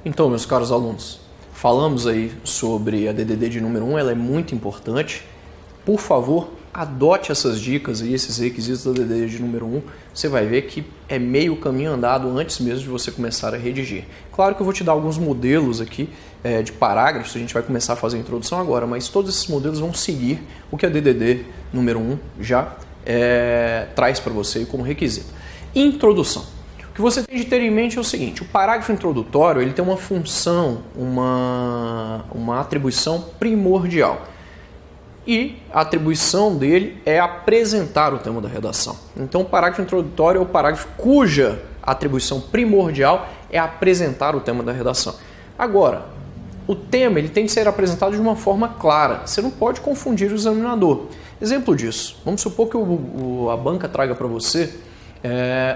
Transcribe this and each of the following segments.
Então, meus caros alunos, falamos aí sobre a DDD de número 1, ela é muito importante. Por favor, adote essas dicas e esses requisitos da DDD de número 1. Você vai ver que é meio caminho andado antes mesmo de você começar a redigir. Claro que eu vou te dar alguns modelos aqui de parágrafos, a gente vai começar a fazer a introdução agora, mas todos esses modelos vão seguir o que a DDD número 1 já traz para você como requisito. Introdução. O que você tem de ter em mente é o seguinte: o parágrafo introdutório ele tem uma função, uma atribuição primordial. E a atribuição dele é apresentar o tema da redação. Então, o parágrafo introdutório é o parágrafo cuja atribuição primordial é apresentar o tema da redação. Agora, o tema ele tem que ser apresentado de uma forma clara. Você não pode confundir o examinador. Exemplo disso: vamos supor que a banca traga para você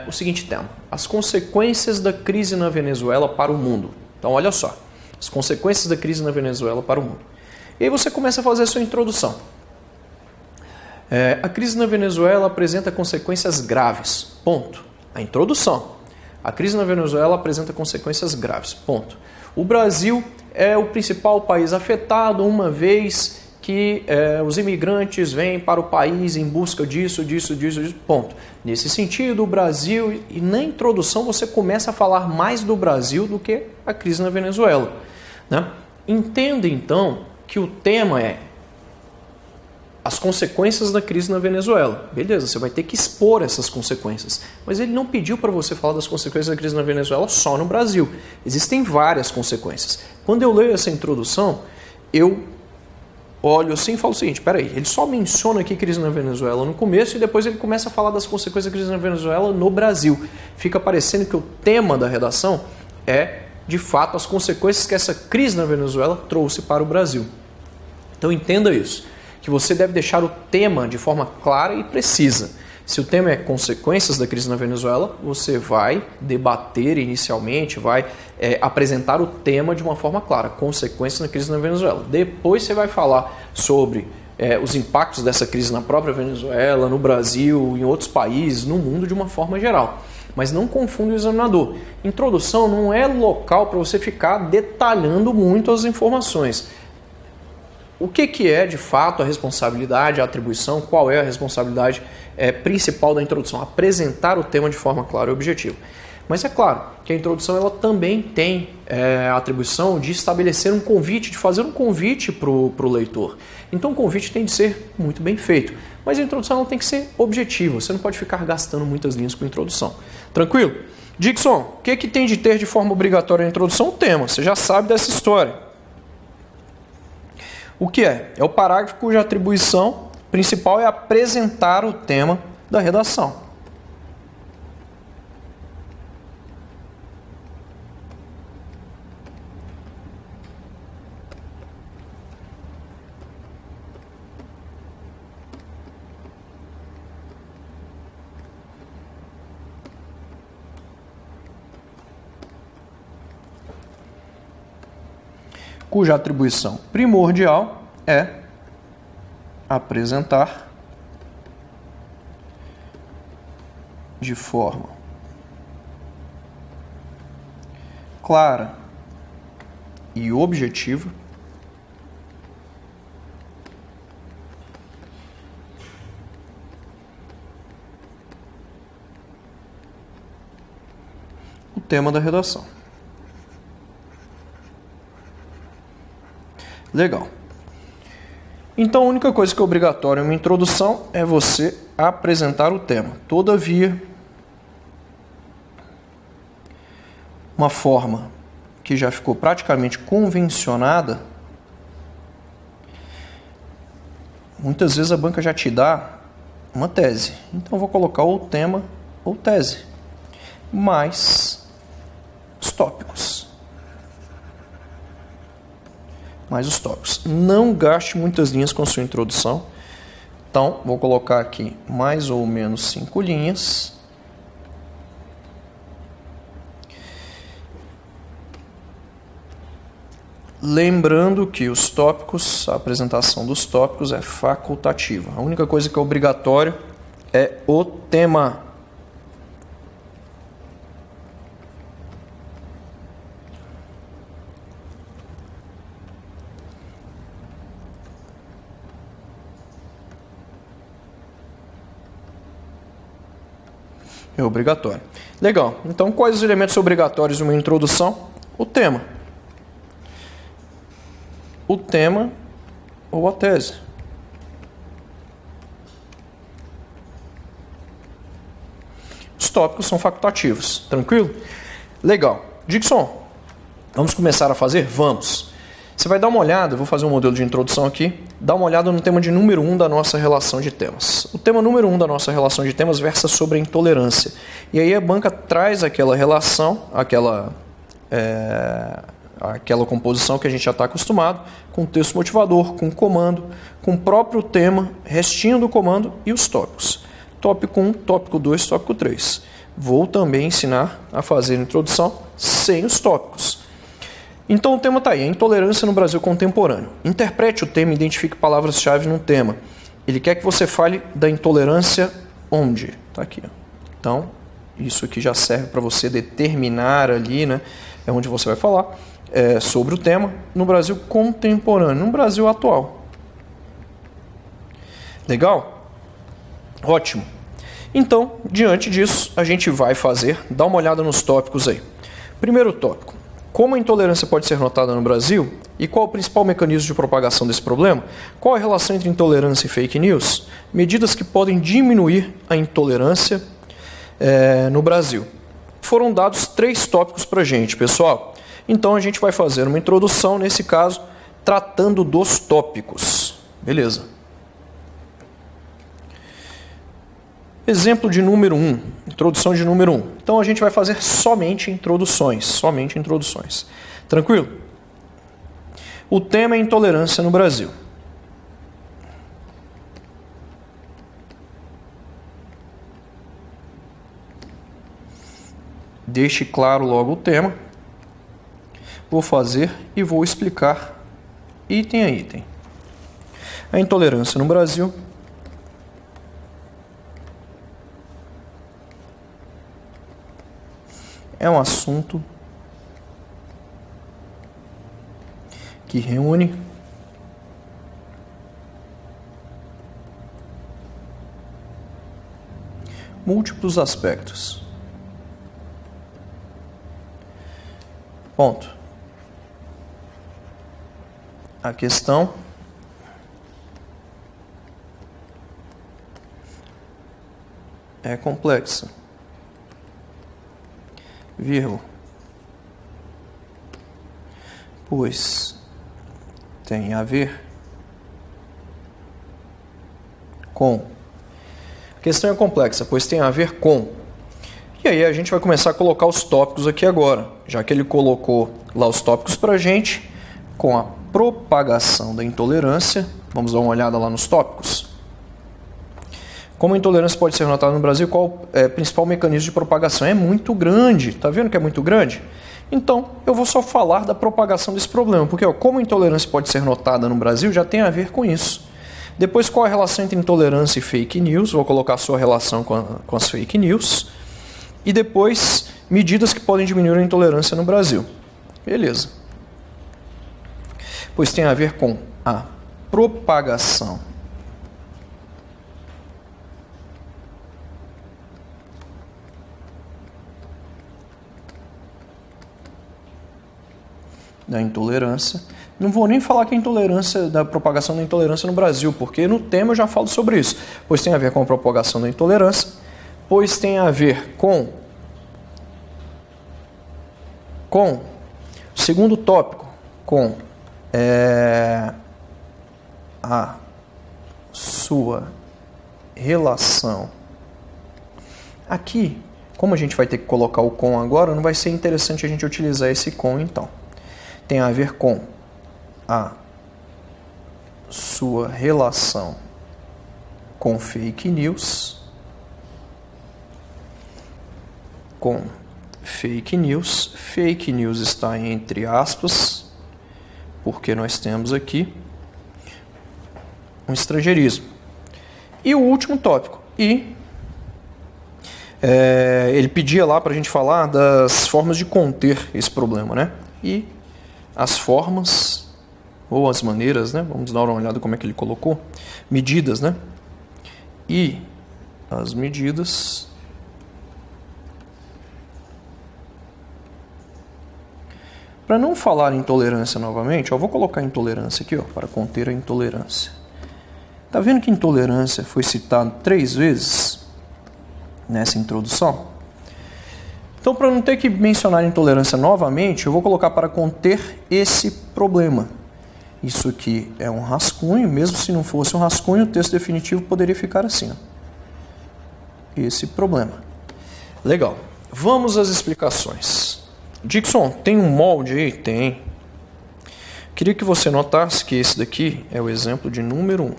o seguinte tema: as consequências da crise na Venezuela para o mundo. Então, olha só, as consequências da crise na Venezuela para o mundo. E aí você começa a fazer a sua introdução. A crise na Venezuela apresenta consequências graves. Ponto. A introdução. A crise na Venezuela apresenta consequências graves. Ponto. O Brasil é o principal país afetado, uma vez que os imigrantes vêm para o país em busca disso. Ponto. Nesse sentido, o Brasil, e na introdução você começa a falar mais do Brasil do que a crise na Venezuela, né? Entenda então que o tema é as consequências da crise na Venezuela. Beleza, você vai ter que expor essas consequências. Mas ele não pediu para você falar das consequências da crise na Venezuela só no Brasil. Existem várias consequências. Quando eu leio essa introdução, eu olho assim e falo o seguinte: peraí, ele só menciona aqui crise na Venezuela no começo e depois ele começa a falar das consequências da crise na Venezuela no Brasil. Fica parecendo que o tema da redação é, de fato, as consequências que essa crise na Venezuela trouxe para o Brasil. Então entenda isso, que você deve deixar o tema de forma clara e precisa. Se o tema é consequências da crise na Venezuela, você vai debater inicialmente, vai apresentar o tema de uma forma clara, consequências da crise na Venezuela. Depois você vai falar sobre os impactos dessa crise na própria Venezuela, no Brasil, em outros países, no mundo de uma forma geral. Mas não confunda o examinador. Introdução não é local para você ficar detalhando muito as informações. O que é, de fato, a responsabilidade, a atribuição, qual é a responsabilidade principal da introdução? Apresentar o tema de forma clara e objetiva. Mas é claro que a introdução ela também tem a atribuição de estabelecer um convite, de fazer um convite para o leitor. Então o convite tem de ser muito bem feito. Mas a introdução ela tem que ser objetiva, você não pode ficar gastando muitas linhas com a introdução. Tranquilo? Dixon, o que tem de ter de forma obrigatória a introdução? O tema, você já sabe dessa história. O que é? É o parágrafo cuja atribuição principal é apresentar o tema da redação. Cuja atribuição primordial é apresentar de forma clara e objetiva o tema da redação. Legal. Então a única coisa que é obrigatória em uma introdução é você apresentar o tema. Todavia, uma forma que já ficou praticamente convencionada, muitas vezes a banca já te dá uma tese. Então eu vou colocar ou tema ou tese, mais os tópicos. Mais os tópicos. Não gaste muitas linhas com sua introdução. Então, vou colocar aqui mais ou menos 5 linhas. Lembrando que os tópicos, a apresentação dos tópicos é facultativa. A única coisa que é obrigatório é o tema. É obrigatório. Legal. Então, quais os elementos obrigatórios de uma introdução? O tema. O tema ou a tese. Os tópicos são facultativos. Tranquilo? Legal. Dixon, vamos começar a fazer? Vamos. Você vai dar uma olhada, eu vou fazer um modelo de introdução aqui, dá uma olhada no tema de número 1 da nossa relação de temas. O tema número 1 da nossa relação de temas versa sobre a intolerância. E aí a banca traz aquela relação, aquela composição que a gente já está acostumado, com texto motivador, com comando, com o próprio tema, restinho do comando e os tópicos. Tópico 1, tópico 2, tópico 3. Vou também ensinar a fazer a introdução sem os tópicos. Então o tema está aí, a intolerância no Brasil contemporâneo. Interprete o tema e identifique palavras-chave no tema. Ele quer que você fale da intolerância onde? Está aqui. Ó. Então, isso aqui já serve para você determinar ali, né? É onde você vai falar sobre o tema no Brasil contemporâneo, no Brasil atual. Legal? Ótimo. Então, diante disso, a gente vai dá uma olhada nos tópicos aí. Primeiro tópico. Como a intolerância pode ser notada no Brasil e qual o principal mecanismo de propagação desse problema? Qual a relação entre intolerância e fake news? Medidas que podem diminuir a intolerância no Brasil. Foram dados 3 tópicos para a gente, pessoal. Então a gente vai fazer uma introdução, nesse caso, tratando dos tópicos. Beleza. Exemplo de número 1, introdução de número 1. Então a gente vai fazer somente introduções. Tranquilo? O tema é intolerância no Brasil. Deixe claro logo o tema. Vou fazer e vou explicar item a item. A intolerância no Brasil é um assunto que reúne múltiplos aspectos. Ponto. A questão é complexa. Vírgula. Pois tem a ver com. A questão é complexa, pois tem a ver com. E aí a gente vai começar a colocar os tópicos aqui agora, já que ele colocou lá os tópicos para a gente, com a propagação da intolerância. Vamos dar uma olhada lá nos tópicos. Como a intolerância pode ser notada no Brasil, qual é o principal mecanismo de propagação? É muito grande, tá vendo que é muito grande? Então, eu vou só falar da propagação desse problema, porque como a intolerância pode ser notada no Brasil, já tem a ver com isso. Depois, qual a relação entre intolerância e fake news? Vou colocar a sua relação com as fake news. E depois, medidas que podem diminuir a intolerância no Brasil. Beleza. Pois tem a ver com a propagação da intolerância. Não vou nem falar que a intolerância, da propagação da intolerância no Brasil, porque no tema eu já falo sobre isso. Pois tem a ver com a propagação da intolerância, pois tem a ver com o segundo tópico, com a sua relação. Aqui, como a gente vai ter que colocar o com agora, não vai ser interessante a gente utilizar esse com então. Tem a ver com a sua relação com fake news, Fake news está entre aspas, porque nós temos aqui um estrangeirismo. E o último tópico, ele pedia lá para a gente falar das formas de conter esse problema, né? E as formas, ou as maneiras, né? Vamos dar uma olhada como é que ele colocou. Medidas, né? E as medidas Para não falar intolerância novamente, eu vou colocar intolerância aqui, ó, para conter a intolerância. Tá vendo que intolerância foi citado 3 vezes nessa introdução? Então, para não ter que mencionar intolerância novamente, eu vou colocar para conter esse problema. Isso aqui é um rascunho, mesmo se não fosse um rascunho, o texto definitivo poderia ficar assim, ó. Esse problema. Legal. Vamos às explicações. Dixon, tem um molde aí? Tem. Queria que você notasse que esse daqui é o exemplo de número 1.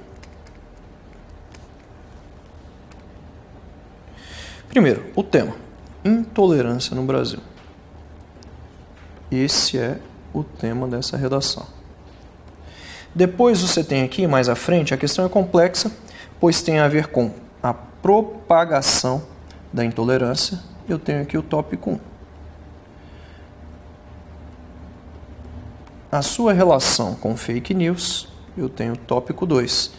Primeiro, o tema. Intolerância no Brasil. Esse é o tema dessa redação. Depois você tem aqui, mais à frente, a questão é complexa, pois tem a ver com a propagação da intolerância. Eu tenho aqui o tópico 1. A sua relação com fake news, eu tenho o tópico 2.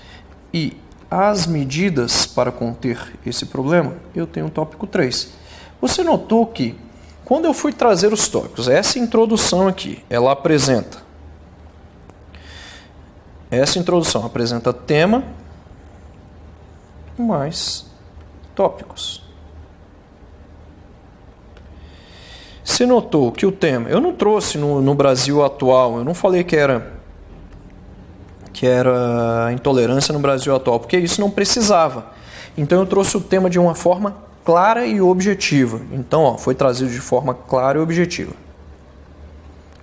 E as medidas para conter esse problema, eu tenho o tópico 3. Você notou que, quando eu fui trazer os tópicos, essa introdução aqui, ela apresenta... Essa introdução apresenta tema mais tópicos. Você notou que o tema... Eu não trouxe no Brasil atual, eu não falei que era intolerância no Brasil atual, porque isso não precisava. Então eu trouxe o tema de uma forma clara e objetiva. Então, ó, foi trazido de forma clara e objetiva.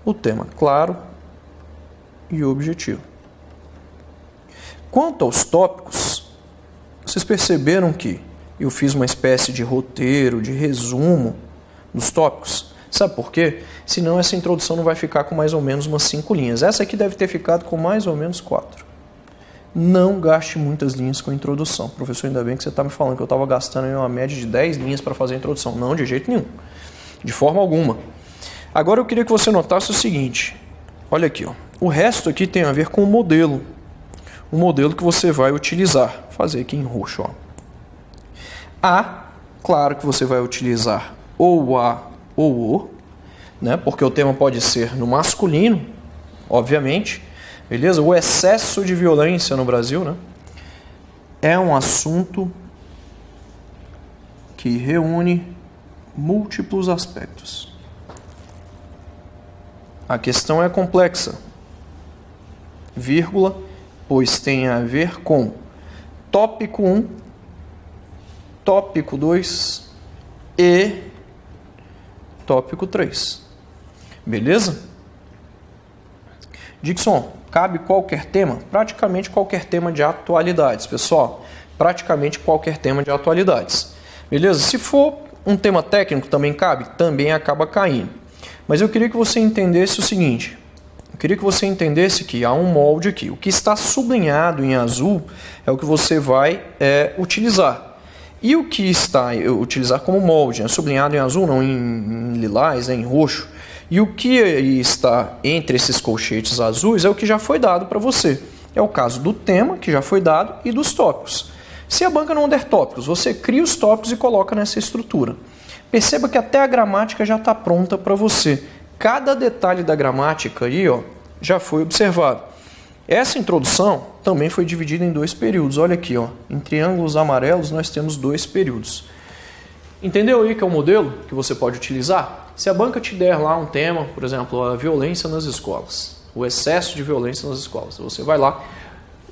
O tema claro e objetivo. Quanto aos tópicos, vocês perceberam que eu fiz uma espécie de roteiro, de resumo dos tópicos? Sabe por quê? Senão essa introdução não vai ficar com mais ou menos umas 5 linhas. Essa aqui deve ter ficado com mais ou menos 4. Não gaste muitas linhas com a introdução. Professor, ainda bem que você está me falando que eu estava gastando uma média de 10 linhas para fazer a introdução. Não, de jeito nenhum. De forma alguma. Agora eu queria que você notasse o seguinte. Olha aqui, ó. O resto aqui tem a ver com o modelo. O modelo que você vai utilizar. Vou fazer aqui em roxo, ó. A, claro que você vai utilizar ou a ou o, né? Porque o tema pode ser no masculino, obviamente. Beleza? O excesso de violência no Brasil, né? É um assunto que reúne múltiplos aspectos. A questão é complexa, vírgula, pois tem a ver com tópico 1, tópico 2 e tópico 3. Beleza? Dixon, cabe qualquer tema? Praticamente qualquer tema de atualidades, pessoal. Praticamente qualquer tema de atualidades. Beleza? Se for um tema técnico, também cabe? Também acaba caindo. Mas eu queria que você entendesse o seguinte. Eu queria que você entendesse que há um molde aqui. O que está sublinhado em azul é o que você vai utilizar. E o que está utilizar como molde, sublinhado em azul, não em lilás, em roxo. E o que está entre esses colchetes azuis é o que já foi dado para você. É o caso do tema, que já foi dado, e dos tópicos. Se a banca não der tópicos, você cria os tópicos e coloca nessa estrutura. Perceba que até a gramática já está pronta para você. Cada detalhe da gramática aí, ó, já foi observado. Essa introdução também foi dividida em 2 períodos. Olha aqui, ó, em triângulos amarelos nós temos 2 períodos. Entendeu aí que é o modelo que você pode utilizar? Se a banca te der lá um tema, por exemplo, a violência nas escolas, o excesso de violência nas escolas, você vai lá,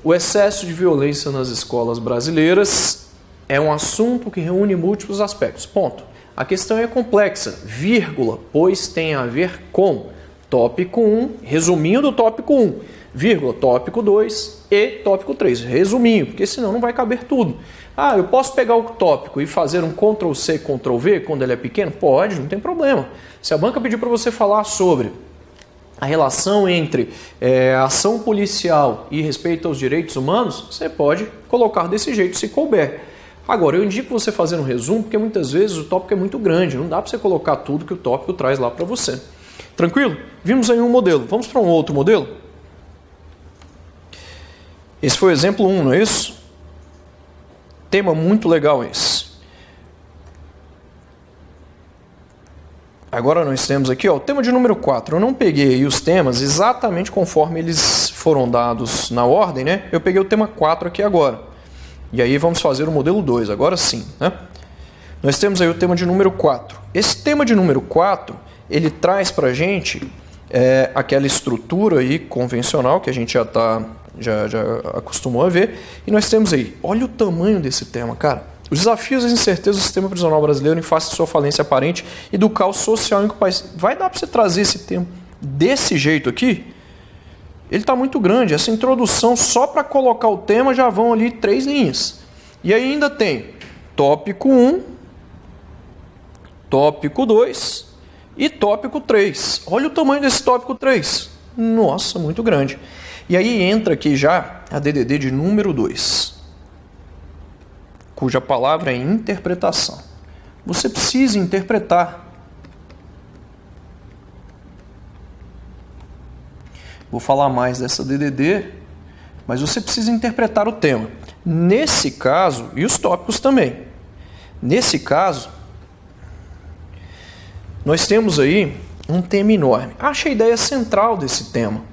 o excesso de violência nas escolas brasileiras é um assunto que reúne múltiplos aspectos, ponto. A questão é complexa, vírgula, pois tem a ver com tópico 1, resumindo o tópico 1, vírgula, tópico 2 e tópico 3, resuminho, porque senão não vai caber tudo. Ah, eu posso pegar o tópico e fazer um Ctrl+C, Ctrl+V quando ele é pequeno? Pode, não tem problema. Se a banca pedir para você falar sobre a relação entre a ação policial e respeito aos direitos humanos, você pode colocar desse jeito, se couber. Agora, eu indico você fazer um resumo, porque muitas vezes o tópico é muito grande, não dá para você colocar tudo que o tópico traz lá para você. Tranquilo? Vimos aí um modelo. Vamos para um outro modelo? Esse foi o exemplo 1, não é isso? Tema muito legal esse. Agora nós temos aqui o tema de número 4. Eu não peguei os temas exatamente conforme eles foram dados na ordem, né? Eu peguei o tema 4 aqui agora. E aí vamos fazer o modelo 2, agora sim, né? Nós temos aí o tema de número 4. Esse tema de número 4, ele traz para a gente aquela estrutura aí convencional que a gente já acostumou a ver. E nós temos aí, olha o tamanho desse tema, cara. Os desafios e as incertezas do sistema prisional brasileiro em face de sua falência aparente e do caos social em que o país... Vai dar para você trazer esse tema desse jeito aqui? Ele está muito grande. Essa introdução, só para colocar o tema, já vão ali 3 linhas. E aí ainda tem tópico 1, tópico 2 e tópico 3. Olha o tamanho desse tópico 3. Nossa, muito grande. E aí entra aqui já a DDD de número 2. Cuja palavra é interpretação. Você precisa interpretar. Vou falar mais dessa DDD, mas você precisa interpretar o tema. Nesse caso, e os tópicos também. Nesse caso, nós temos aí um tema enorme. Acha a ideia central desse tema.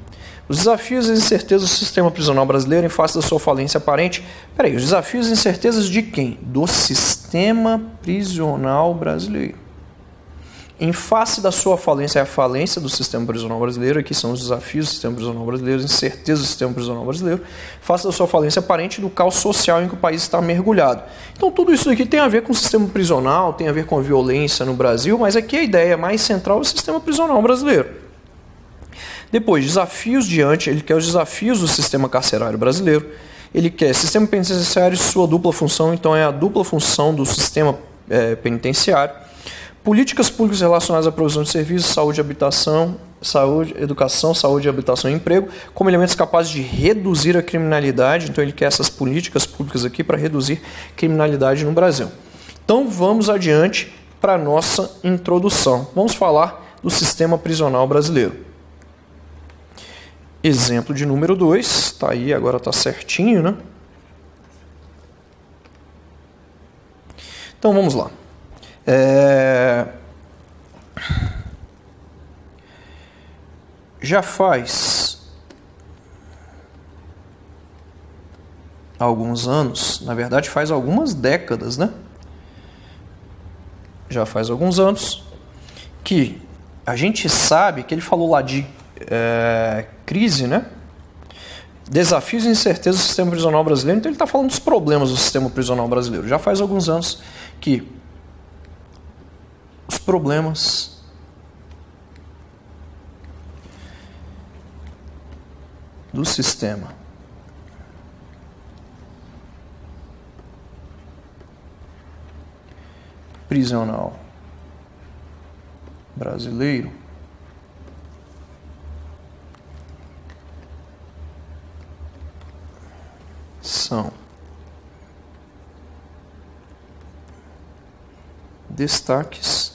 Os desafios e as incertezas do sistema prisional brasileiro em face da sua falência aparente. Peraí, os desafios e incertezas de quem? Do sistema prisional brasileiro. Em face da sua falência, é a falência do sistema prisional brasileiro. Aqui são os desafios do sistema prisional brasileiro, incertezas do sistema prisional brasileiro. Em face da sua falência aparente do caos social em que o país está mergulhado. Então tudo isso aqui tem a ver com o sistema prisional, tem a ver com a violência no Brasil, mas aqui a ideia mais central é o sistema prisional brasileiro. Depois, desafios diante, ele quer os desafios do sistema carcerário brasileiro, ele quer sistema penitenciário e sua dupla função, então é a dupla função do sistema penitenciário, políticas públicas relacionadas à provisão de serviços, saúde, habitação, saúde, educação, saúde, habitação e emprego, como elementos capazes de reduzir a criminalidade, então ele quer essas políticas públicas aqui para reduzir criminalidade no Brasil. Então vamos adiante para a nossa introdução. Vamos falar do sistema prisional brasileiro. Exemplo de número 2, está aí, agora está certinho, né? Então vamos lá. Já faz alguns anos, na verdade faz algumas décadas, né? Já faz alguns anos que a gente sabe que ele falou lá de crise, né? Desafios e incertezas do sistema prisional brasileiro. Então ele está falando dos problemas do sistema prisional brasileiro. Já faz alguns anos que os problemas do sistema prisional brasileiro são destaques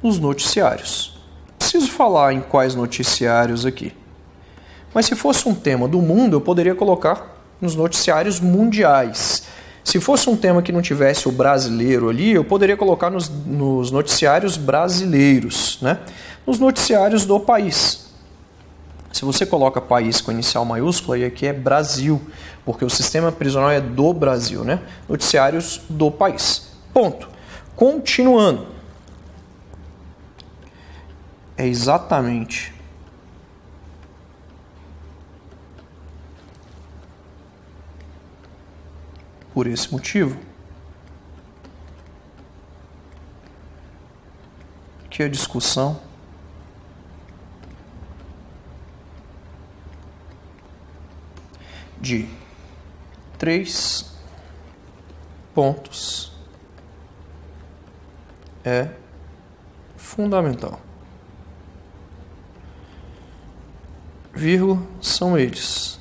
nos noticiários. Preciso falar em quais noticiários aqui. Mas se fosse um tema do mundo, eu poderia colocar nos noticiários mundiais. Se fosse um tema que não tivesse o brasileiro ali, eu poderia colocar nos noticiários brasileiros, né? Nos noticiários do país. Se você coloca país com inicial maiúscula, e aqui é Brasil, porque o sistema prisional é do Brasil, né? Noticiários do país. Ponto. Continuando. É exatamente por esse motivo que a discussão de 3 pontos é fundamental. Vírgula, são eles.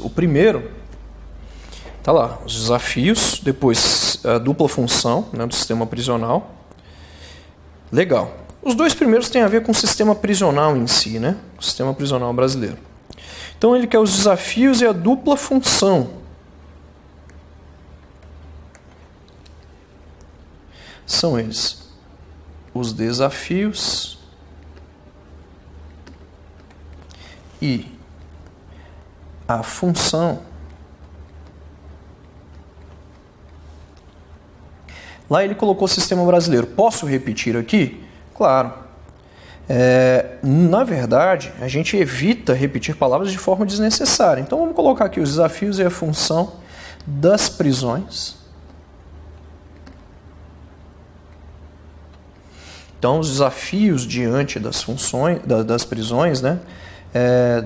O primeiro, tá lá, os desafios, depois a dupla função, né, do sistema prisional. Legal. Os 2 primeiros têm a ver com o sistema prisional em si, né? O sistema prisional brasileiro. Então ele quer os desafios e a dupla função são eles: os desafios e a função. Lá ele colocou o sistema brasileiro. Posso repetir aqui? Claro. Na verdade, a gente evita repetir palavras de forma desnecessária. Então vamos colocar aqui os desafios e a função das prisões. Então os desafios diante das funções, das prisões, né?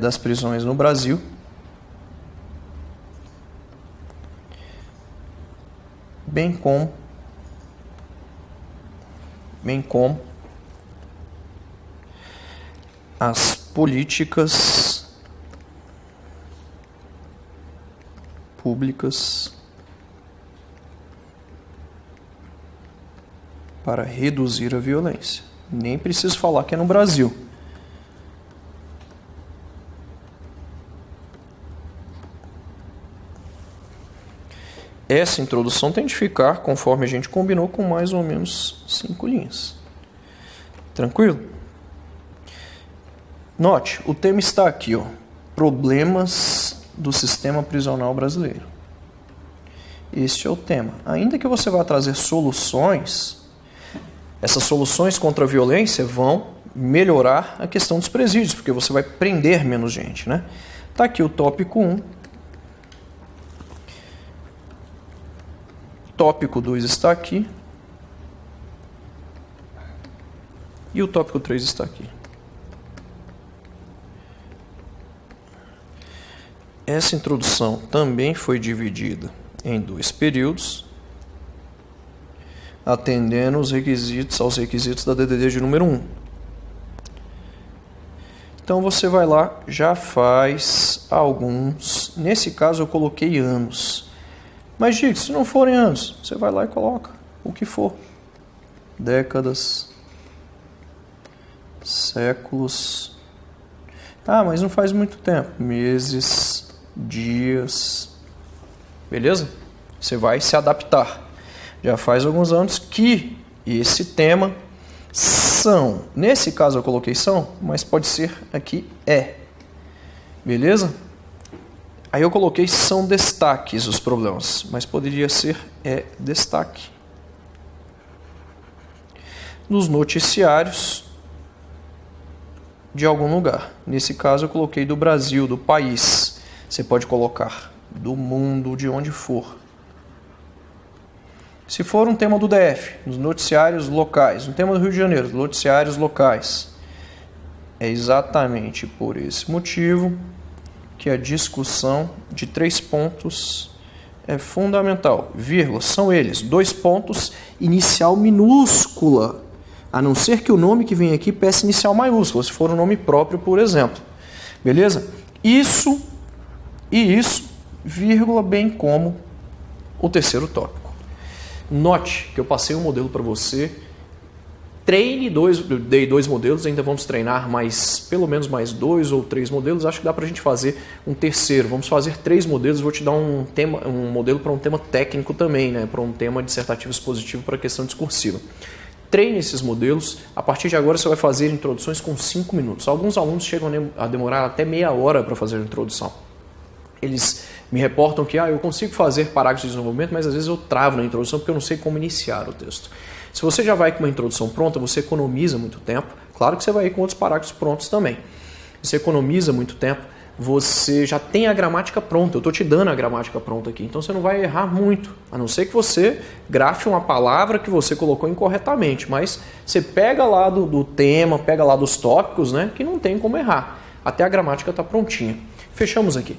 Das prisões no Brasil. Bem como as políticas públicas para reduzir a violência. Nem preciso falar que é no Brasil. Essa introdução tem de ficar, conforme a gente combinou, com mais ou menos 5 linhas. Tranquilo? Note, o tema está aqui, ó, problemas do sistema prisional brasileiro. Este é o tema. Ainda que você vá trazer soluções, essas soluções contra a violência vão melhorar a questão dos presídios, porque você vai prender menos gente, né? Está aqui o tópico 1. Tópico 2 está aqui. E o tópico 3 está aqui. Essa introdução também foi dividida em 2 períodos, atendendo aos requisitos da DDD de número 1. Então você vai lá, já faz alguns. Nesse caso eu coloquei anos. Mas, diga, se não forem anos, você vai lá e coloca o que for. Décadas, séculos. Ah, mas não faz muito tempo. Meses, dias. Beleza? Você vai se adaptar. Já faz alguns anos que esse tema são. Nesse caso eu coloquei são, mas pode ser aqui Beleza? Aí eu coloquei são destaques os problemas, mas poderia ser destaque. Nos noticiários de algum lugar. Nesse caso eu coloquei do Brasil, do país. Você pode colocar do mundo, de onde for. Se for um tema do DF, nos noticiários locais. Um tema do Rio de Janeiro, noticiários locais. É exatamente por esse motivo que a discussão de 3 pontos é fundamental. Vírgula, são eles, 2 pontos, inicial minúscula, a não ser que o nome que vem aqui peça inicial maiúscula, se for um nome próprio, por exemplo. Beleza? Isso e isso, vírgula, bem como o terceiro tópico. Note que eu passei um modelo para você. Treine dei 2 modelos, ainda vamos treinar pelo menos mais 2 ou 3 modelos. Acho que dá para a gente fazer um terceiro. Vamos fazer 3 modelos. Vou te dar um modelo para um tema técnico também, né? Para um tema dissertativo expositivo para a questão discursiva. Treine esses modelos. A partir de agora você vai fazer introduções com 5 minutos. Alguns alunos chegam a demorar até meia hora para fazer a introdução. Eles me reportam que eu consigo fazer parágrafos de desenvolvimento, mas às vezes eu travo na introdução porque eu não sei como iniciar o texto. Se você já vai com uma introdução pronta, você economiza muito tempo. Claro que você vai ir com outros parágrafos prontos também. Você economiza muito tempo, você já tem a gramática pronta. Eu estou te dando a gramática pronta aqui, então você não vai errar muito. A não ser que você grafe uma palavra que você colocou incorretamente, mas você pega lá do tema, pega lá dos tópicos, né, que não tem como errar. Até a gramática está prontinha. Fechamos aqui.